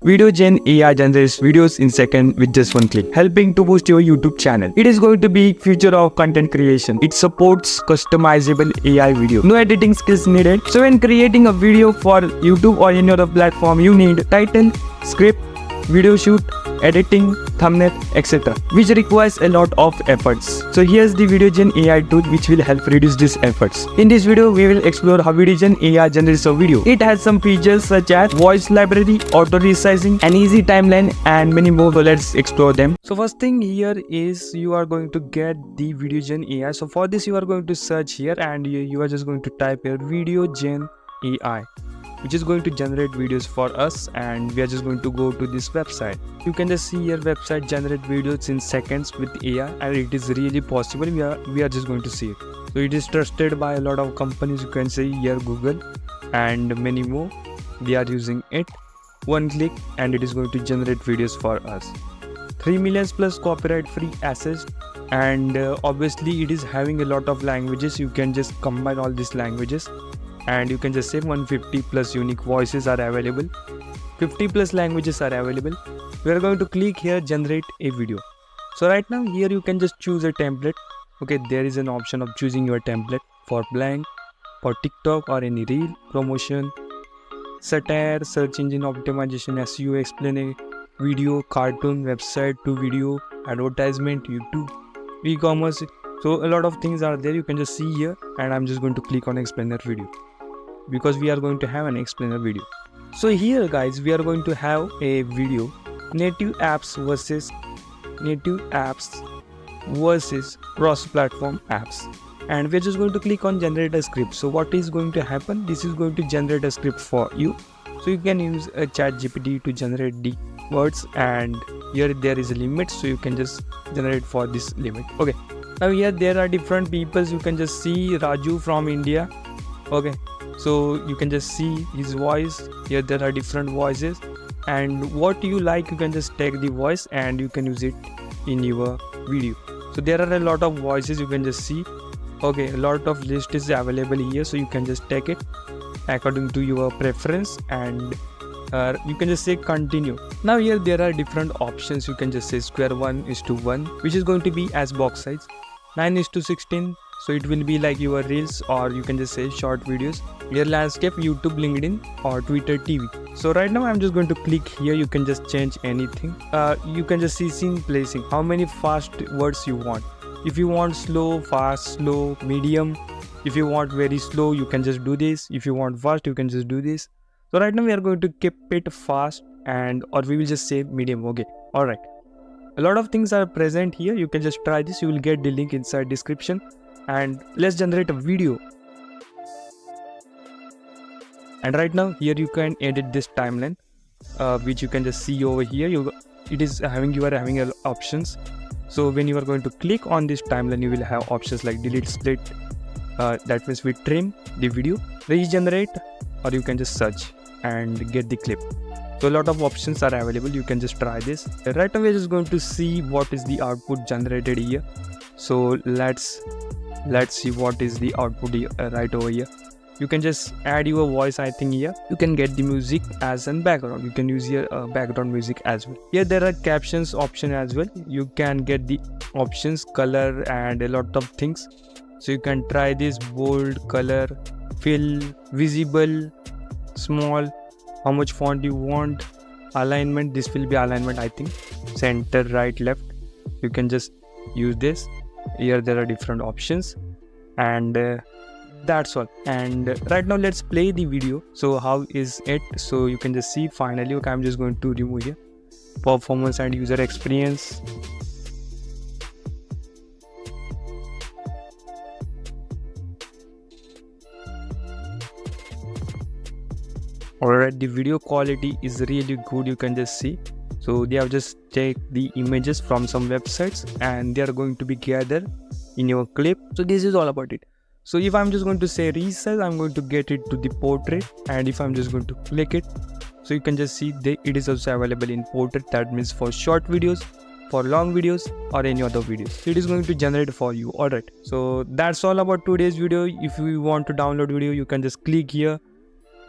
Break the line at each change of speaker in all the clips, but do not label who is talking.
VideoGen AI generates videos in seconds with just one click, helping to boost your YouTube channel. It is going to be future of content creation. It supports customizable AI video. No editing skills needed. So when creating a video for YouTube or any other platform, you need title, script, video shoot, editing, thumbnail, etc. which requires a lot of efforts. So here's the VideoGen AI tool which will help reduce these efforts. In this video, we will explore how VideoGen AI generates a video. It has some features such as voice library, auto resizing, an easy timeline and many more. So let's explore them. So first thing here is you are going to get the VideoGen AI. So for this you are going to search here and you are just going to type here VideoGen AI, which is going to generate videos for us, and we are just going to go to this website. You can just see your website generate videos in seconds with AI, and it is really possible. We are just going to see it. So it is trusted by a lot of companies. You can see here Google and many more. We are using it. One click and it is going to generate videos for us. 3 million plus copyright free assets, and obviously it is having a lot of languages. You can just combine all these languages and you can just say 150 plus unique voices are available, 50 plus languages are available. We are going to click here generate a video. So right now here you can just choose a template. Okay, there is an option of choosing your template for blank, for TikTok or any reel, promotion, satire, search engine optimization, SEO, explain a video, cartoon, website to video, advertisement, YouTube, e-commerce. So a lot of things are there. You can just see here, and I'm just going to click on explainer video because we are going to have an explainer video. So here guys, we are going to have a video, native apps versus cross-platform apps, and we're just going to click on generate a script. So what is going to happen? This is going to generate a script for you. So you can use a ChatGPT to generate the words, and here there is a limit, so you can just generate for this limit. Okay, now here there are different peoples. You can just see Raju from India. Okay, so you can just see his voice. Here there are different voices, and what you like, you can just take the voice and you can use it in your video. So there are a lot of voices you can just see. Okay, a lot of list is available here, so you can just take it according to your preference, and you can just say continue. Now here there are different options. You can just say square 1:1, which is going to be as box size, 9:16, so it will be like your reels, or you can just say short videos. Here landscape, YouTube, LinkedIn or Twitter TV. So right now I'm just going to click here. You can just change anything. You can just see scene placing, how many fast words you want. If you want slow, fast, slow, medium. If you want very slow, you can just do this. If you want fast, you can just do this. So right now we are going to keep it fast, and or we will just say medium. Okay, all right. A lot of things are present here. You can just try this. You will get the link inside description. And let's generate a video. And right now here you can edit this timeline, which you can just see over here. You are having options. So when you are going to click on this timeline, you will have options like delete, split. That means we trim the video, regenerate, or you can just search and get the clip. So a lot of options are available. You can just try this. Right now we're just going to see what is the output generated here. So let's see what is the output here, right over here. You can just add your voice. I think here you can get the music as an background. You can use here background music as well. Here there are captions option as well. You can get the options, color, and a lot of things. So you can try this: bold, color, fill, visible, small, how much font you want, alignment. This will be alignment, I think, center, right, left. You can just use this. Here there are different options, and that's all. And right now let's play the video. So how is it? So you can just see finally. Okay, I'm just going to remove here performance and user experience. Alright, the video quality is really good. You can just see. So they have just take the images from some websites and they are going to be gathered in your clip. So this is all about it. So if I'm just going to say resize, I'm going to get it to the portrait, and if I'm just going to click it, so you can just see it is also available in portrait. That means for short videos, for long videos, or any other videos, it is going to generate for you. Alright, so that's all about today's video. If you want to download video, you can just click here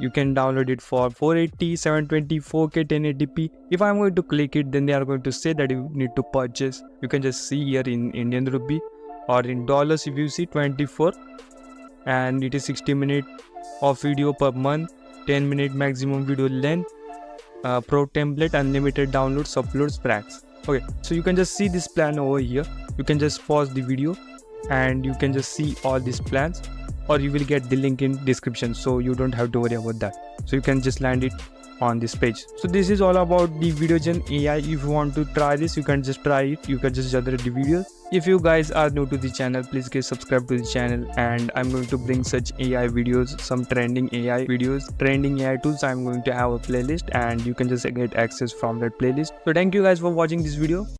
You can download it for 480, 720, 4K, 1080p. If I'm going to click it, then they are going to say that you need to purchase. You can just see here in Indian rupee or in dollars. If you see 24, and it is 60 minutes of video per month, 10-minute maximum video length, pro template, unlimited downloads, uploads, packs. Okay, so you can just see this plan over here. You can just pause the video and you can just see all these plans, or you will get the link in description, so you don't have to worry about that. So you can just land it on this page. So this is all about the VideoGen AI. If you want to try this, you can just try it. You can just generate the videos. If you guys are new to the channel, please get subscribe to the channel, and I'm going to bring such AI videos, some trending AI videos, trending AI tools. I'm going to have a playlist and you can just get access from that playlist. So thank you guys for watching this video.